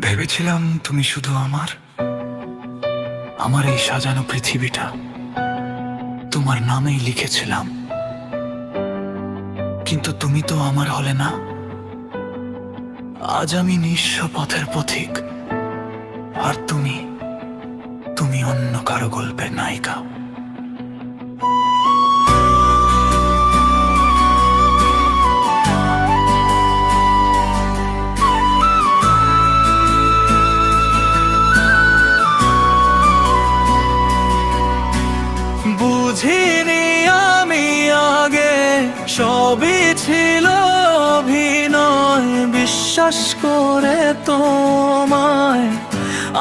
ভেবেছিলাম তুমি শুধু আমার এই সাজানো পৃথিবীটা তোমার নামেই লিখেছিলাম, কিন্তু তুমি তো আমার হলে না। আজ আমি নিঃস্ব পথের পথিক, আর তুমি অন্য কারো গল্পের নায়িকা। বুঝিনি আমি আগে সবই ছিল অভিনয়, বিশ্বাস করে তোমায়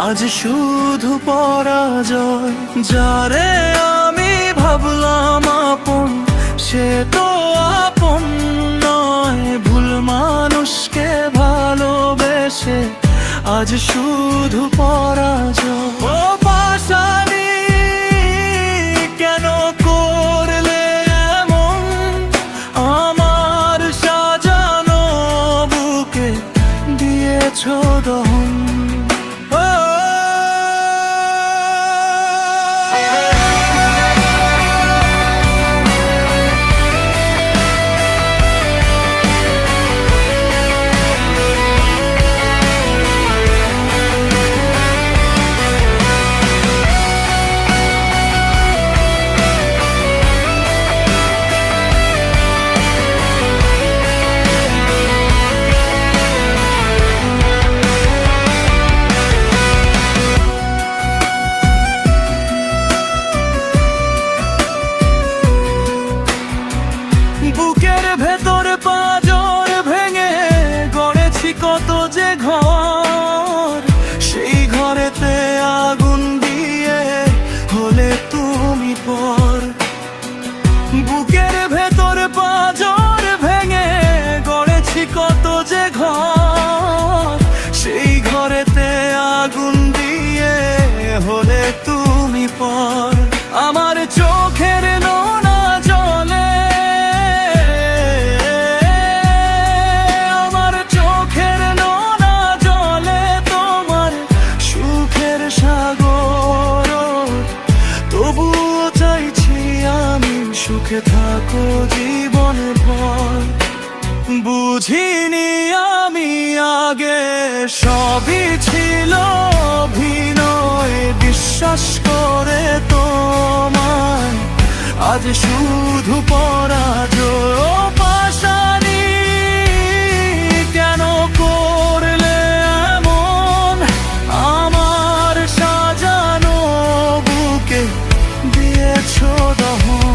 আজ শুধু পরাজয়। যারে আমি ভাবলাম আপন, সে তো আপন নয়। ভুল মানুষকে ভালোবেসে আজ শুধু পরাজয়। ও পাশানি কেন করলে এমন, আমার সাজানো বুকে দিয়েছ দহন। বুকের ভেতর পাঁজর ভেঙে গড়েছি কত যে ঘর, সেই ঘরেতে আগুন দিয়ে হলে তুমি পর। বুকের ভেতর পাঁজর ভেঙে গড়েছি কত যে ঘর, সেই ঘরেতে আগুন দিয়ে হলে তুমি পর। আমার চোখের নোনা জলে, সুখে থাকো জীবন ভর। বুঝিনি আমি আগে সবই ছিল অভিনয়, বিশ্বাস করে তোমায় আজ শুধু পরাজয়। ও পাশানি কেন করলে এমন, আমার সাজানো বুকে দিয়েছ দহন।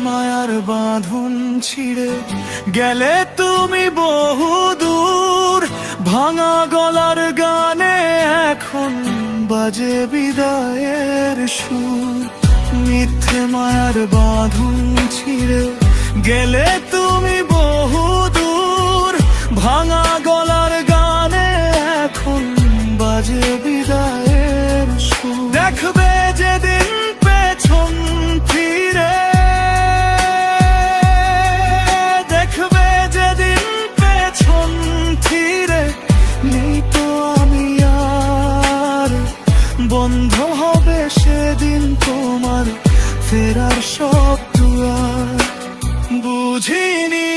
মায়ার বাঁধন ছিঁড়ে গেলে তুমি বহু দূর, ভাঙা গলার গানে এখন বাজে বিদায়ের সুর। মিথ্যে মায়ার বাঁধন ছিঁড়ে গেলে তুমি বহু দূর, ভাঙা গলার গানে এখন বাজে বিদায়ের সুর। দেখবে যেদিন পেছন ফিরে, বন্ধ হবে সেদিন তোমার ফেরার সব দুয়ার। বুঝিনি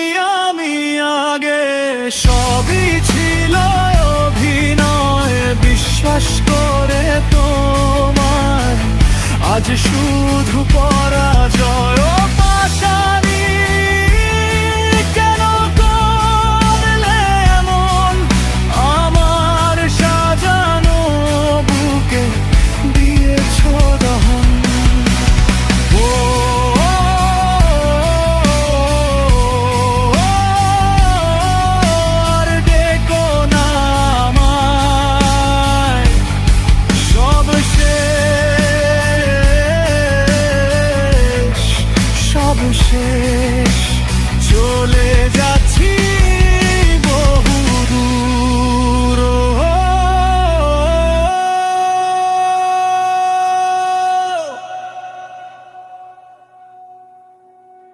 আমি আগে সবই ছিল অভিনয়, বিশ্বাস করে তোমার আজ শুধু পরাজয়।